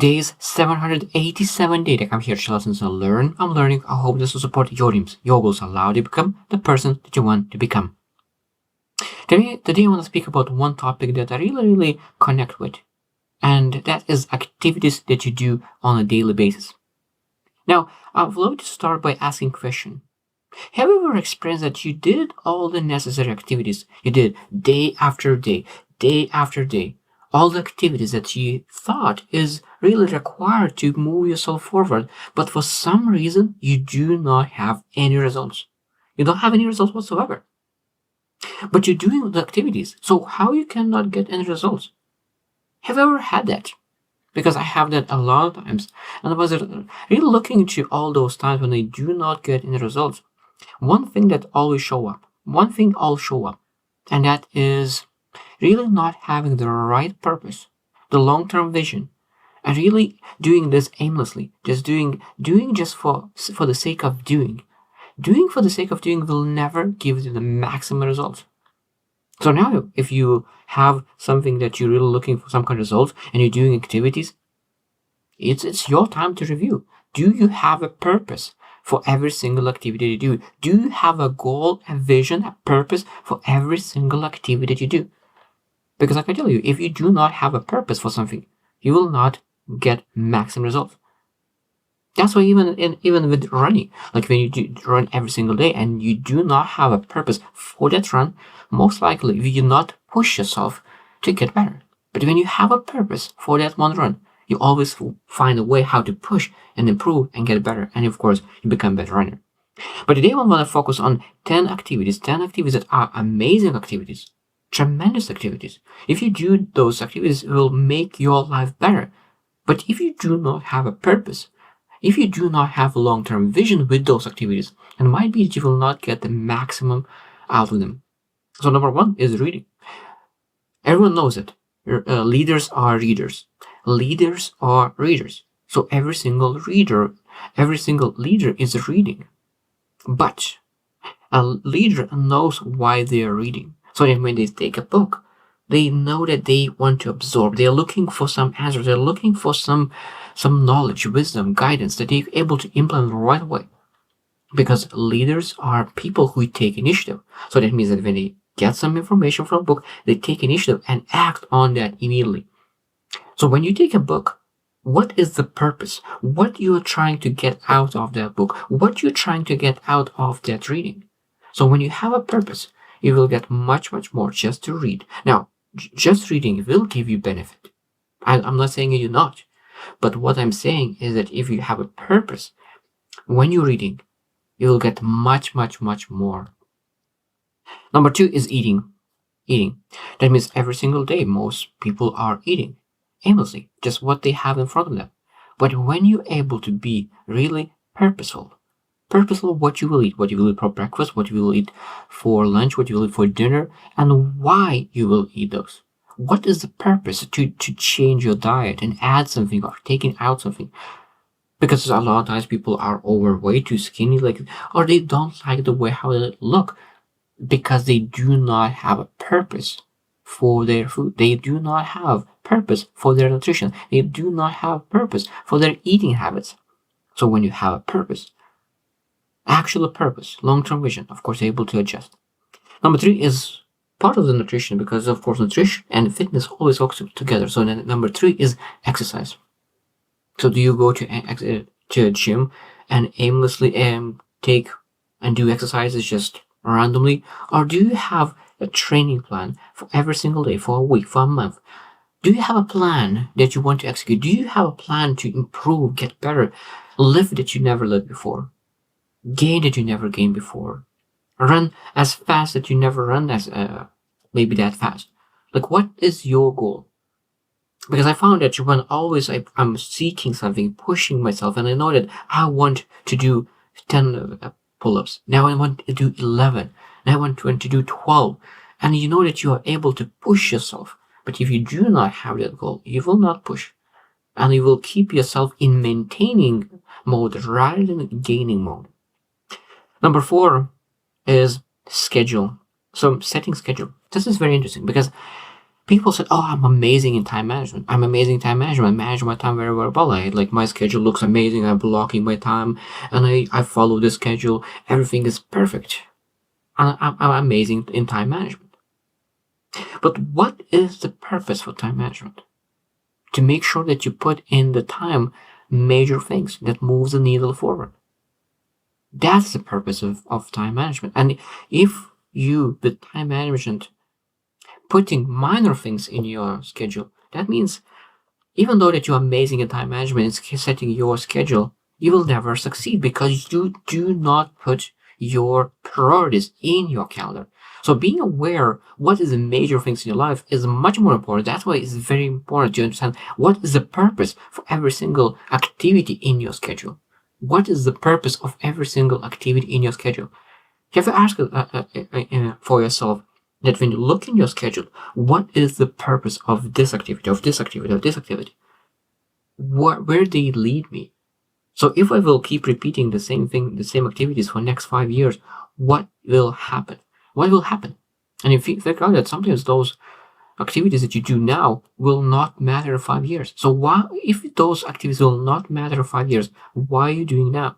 Today's 787 day to come here to lessons and learn. I'm learning. I hope this will support your dreams. Your goals allow you to become the person that you want to become. Today I want to speak about one topic that I really connect with, and that is activities that you do on a daily basis. Now, I would love to start by asking a question. Have you ever experienced that you did all the necessary activities? You did day after day, day after day. All the activities that you thought is really required to move yourself forward, but for some reason you do not have any results. You don't have any results whatsoever. But you're doing the activities, so how you cannot get any results? Have you ever had that? Because I have that a lot of times, and I was really looking into all those times when I do not get any results. One thing that always show up, and that is really not having the right purpose, the long-term vision, and really doing this aimlessly, just doing just for the sake of doing. Doing for the sake of doing will never give you the maximum results. So now, if you have something that you're really looking for some kind of results and you're doing activities, it's your time to review. Do you have a purpose for every single activity you do? Do you have a goal, a vision, a purpose for every single activity that you do? Because I can tell you, if you do not have a purpose for something, you will not get maximum results. That's why even with running, like when you do run every single day and you do not have a purpose for that run, most likely you will not push yourself to get better. But when you have a purpose for that one run, you always find a way how to push and improve and get better. And of course, you become a better runner. But today I want to focus on 10 activities that are amazing activities, tremendous activities. If you do those activities, it will make your life better. But if you do not have a purpose, if you do not have a long-term vision with those activities, it might be that you will not get the maximum out of them. So number one is reading. Everyone knows it. Leaders are readers. Leaders are readers. So every single leader is reading. But a leader knows why they are reading. So that when they take a book, they know that they want to absorb. They're looking for some answers. They're looking for some knowledge, wisdom, guidance that they're able to implement right away. Because leaders are people who take initiative. So that means that when they get some information from a book, they take initiative and act on that immediately. So when you take a book, what is the purpose? What you are trying to get out of that book? What you're trying to get out of that reading? So when you have a purpose, you will get much more just to read. Now, just reading will give you benefit. I'm not saying you're not. But what I'm saying is that if you have a purpose, when you're reading, you will get much more. Number two is eating. That means every single day, most people are eating aimlessly, just what they have in front of them. But when you're able to be really purposeful what you will eat for breakfast, what you will eat for lunch, what you will eat for dinner, and why you will eat those. What is the purpose to change your diet and add something or taking out something? Because a lot of times people are overweight, too skinny, or they don't like the way how they look because they do not have a purpose for their food. They do not have purpose for their nutrition. They do not have purpose for their eating habits. So when you have a purpose, actual purpose, long-term vision, of course, you're able to adjust. Number three is part of the nutrition, because of course nutrition and fitness always work together. So then number three is exercise. So do you go to a gym and aimlessly take and do exercises just randomly, or do you have a training plan for every single day, for a week, for a month? Do you have a plan that you want to execute? Do you have a plan to improve, get better, live that you never lived before, gain that you never gained before, run as fast that you never run as maybe that fast? Like, what is your goal? Because I found that when always I'm seeking something, pushing myself, and I know that I want to do 10 pull-ups. Now I want to do 11. Now I want to do 12. And you know that you are able to push yourself. But if you do not have that goal, you will not push. And you will keep yourself in maintaining mode rather than gaining mode. Number 4 is schedule. So setting schedule. This is very interesting because People said, "Oh, I'm amazing in time management. I'm amazing in time management. I manage my time very, very well. Like my schedule looks amazing. I'm blocking my time, and I follow the schedule. Everything is perfect. And I'm amazing in time management." But what is the purpose for time management? To make sure that you put in the time major things that moves the needle forward. That's the purpose of time management. And if you, with time management, putting minor things in your schedule, that means even though that you're amazing at time management and setting your schedule, you will never succeed because you do not put your priorities in your calendar. So being aware what is the major things in your life is much more important. That's why it's very important to understand what is the purpose for every single activity in your schedule. What is the purpose of every single activity in your schedule? You have to ask for yourself that when you look in your schedule, what is the purpose of this activity, of this activity, of this activity? Where they lead me? So if I will keep repeating the same thing, the same activities for next 5 years, what will happen? What will happen? And if you figure out that sometimes those activities that you do now will not matter in 5 years. So why, if those activities will not matter in 5 years, why are you doing now?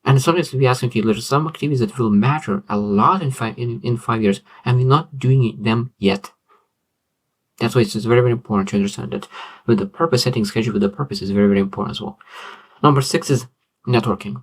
And sometimes we ask, okay, there's some activities that will matter a lot in 5 years, and we're not doing them yet. That's why it's very, very important to understand that with the purpose, setting schedule with the purpose is very, very important as well. Number 6 is networking.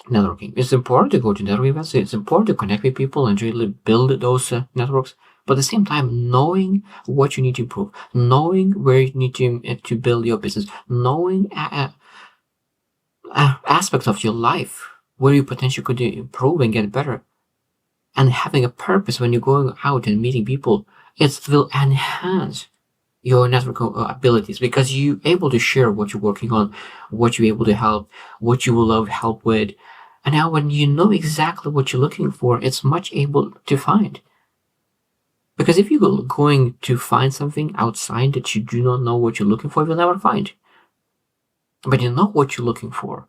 Networking. It's important to go to networking events. It's important to connect with people and really build those networks. But at the same time, knowing what you need to improve, knowing where you need to build your business, knowing aspects of your life where you potentially could improve and get better, and having a purpose when you're going out and meeting people, it will enhance your network abilities because you're able to share what you're working on, what you're able to help, what you will love help with. And now when you know exactly what you're looking for, it's much able to find. Because if you're going to find something outside that you do not know what you're looking for, you'll never find. But you know what you're looking for.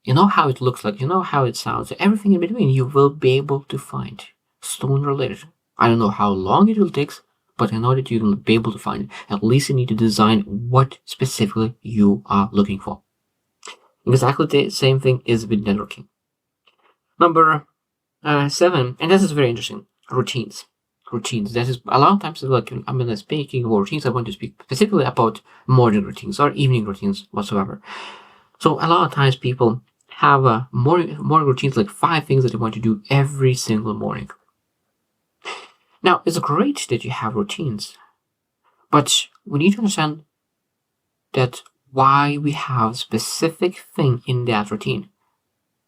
You know how it looks like, you know how it sounds, everything in between you will be able to find sooner or later. I don't know how long it will take, but I know that you will be able to find it. At least you need to design what specifically you are looking for. Exactly the same thing is with networking. Number 7, and this is very interesting, routines. Routines. That is a lot of times, like I'm speaking about routines, I want to speak specifically about morning routines or evening routines whatsoever. So a lot of times people have morning routines, like 5 things that they want to do every single morning. Now, it's great that you have routines, but we need to understand that why we have specific thing in that routine.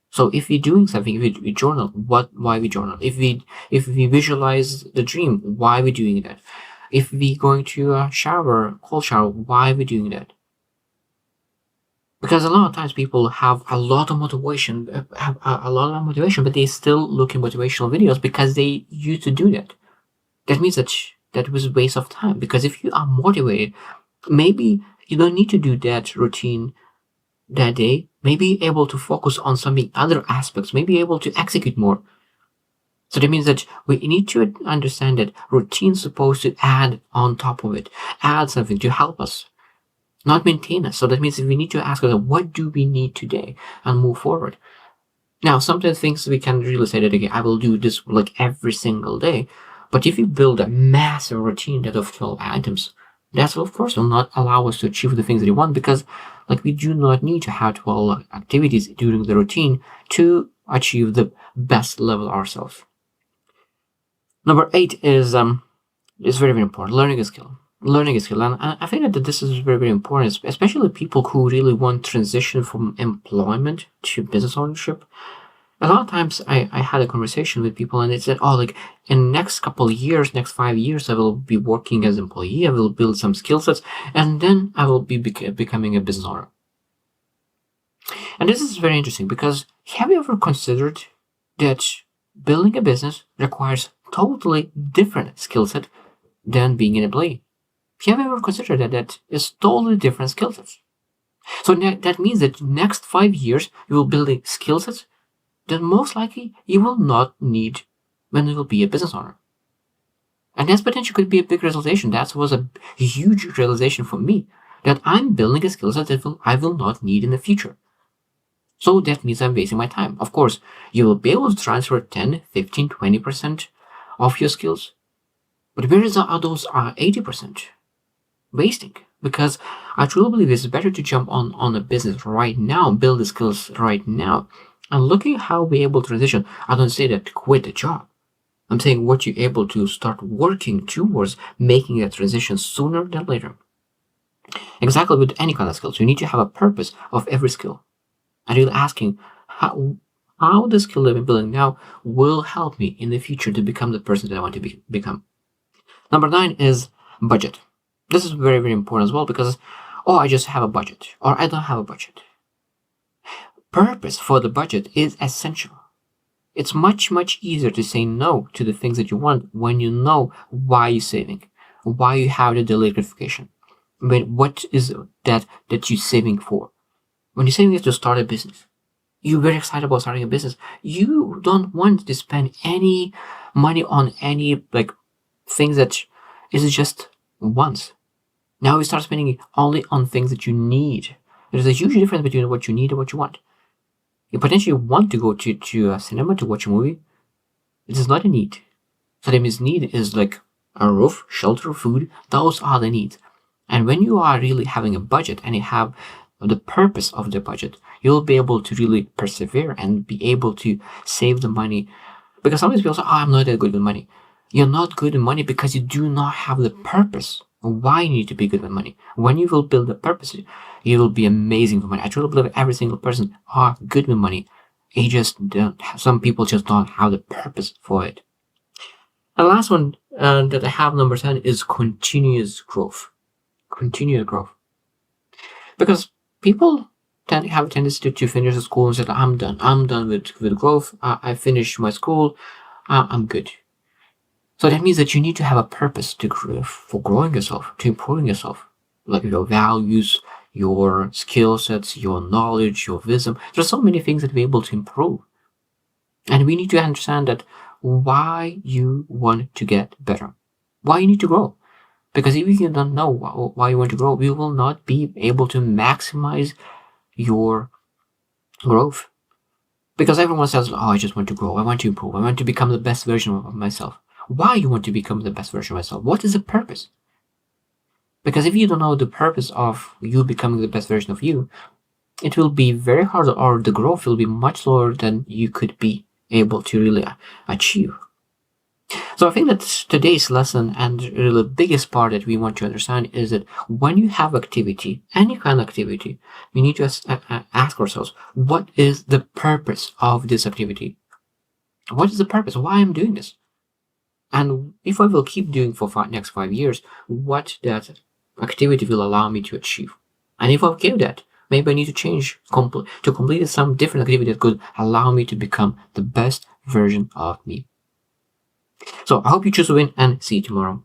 So if we're doing something, if we journal, why we journal? If we visualize the dream, why are we doing that? If we going to shower, cold shower, why are we doing that? Because a lot of times people have a lot of motivation, but they still look in motivational videos because they used to do that. That means that was a waste of time. Because if you are motivated, maybe you don't need to do that routine that day. Maybe able to focus on something other aspects. Maybe able to execute more. So that means that we need to understand that routine is supposed to add on top of it, add something to help us, not maintain us. So that means we need to ask ourselves, what do we need today, and move forward. Now, sometimes things we can really say that, okay, I will do this like every single day. But if you build a massive routine that of 12 items, that of course will not allow us to achieve the things that we want, because like we do not need to have 12 activities during the routine to achieve the best level ourselves. Number 8 is very, very important. Learning a skill. And I think that this is very, very important, especially people who really want transition from employment to business ownership. A lot of times I had a conversation with people and they said, oh, like in the next couple of years, next 5 years, I will be working as an employee. I will build some skill sets, and then I will be becoming a business owner. And this is very interesting because have you ever considered that building a business requires totally different skill set than being an employee? Have you ever considered that is totally different skill sets? So that means that next 5 years you will build skill sets that most likely you will not need when you will be a business owner. And that's potentially could be a big realization. That was a huge realization for me, that I'm building a skill set that I will not need in the future. So that means I'm wasting my time. Of course, you will be able to transfer 10, 15, 20% of your skills. But where are those 80% wasting? Because I truly believe it's better to jump on a business right now, build the skills right now, and looking how we're able to transition. I don't say that to quit the job. I'm saying what you're able to start working towards making that transition sooner than later. Exactly with any kind of skills, you need to have a purpose of every skill. And you're asking how the skill that I'm building now will help me in the future to become the person that I want to become. Number 9 is budget. This is very, very important as well because, I just have a budget, or I don't have a budget. Purpose for the budget is essential. It's much, much easier to say no to the things that you want when you know why you're saving, why you have the delayed gratification. But what is that you're saving for? When you're saving it to start a business, you're very excited about starting a business. You don't want to spend any money on any things that is just once. Now you start spending only on things that you need. There's a huge difference between what you need and what you want. You potentially want to go to a cinema to watch a movie. It is not a need. So that means need is like a roof, shelter, food. Those are the needs. And when you are really having a budget and you have the purpose of the budget, you'll be able to really persevere and be able to save the money. Because sometimes people say, I'm not that good with money. You're not good with money because you do not have the purpose why you need to be good with money. When you will build the purpose, you will be amazing with money. I truly believe every single person are good with money. Some people just don't have the purpose for it. And the last one that I have, number 10, is continuous growth. Continuous growth. Because people have a tendency to finish the school and say, I'm done with growth. I finished my school. I'm good. So that means that you need to have a purpose for growing yourself, to improving yourself, like your values, your skill sets, your knowledge, your wisdom. There's so many things that we're able to improve. And we need to understand that why you want to get better, why you need to grow. Because if you don't know why you want to grow, you will not be able to maximize your growth. Because everyone says, I just want to grow, I want to improve, I want to become the best version of myself. Why you want to become the best version of yourself? What is the purpose? Because if you don't know the purpose of you becoming the best version of you, it will be very hard, or the growth will be much lower than you could be able to really achieve. So I think that today's lesson, and really the biggest part that we want to understand, is that when you have activity, any kind of activity, we need to ask ourselves, what is the purpose of this activity? What is the purpose? Why I'm doing this? And if I will keep doing for next 5 years, what that activity will allow me to achieve. And if I give that, maybe I need to change to complete some different activity that could allow me to become the best version of me. So I hope you choose to win, and see you tomorrow.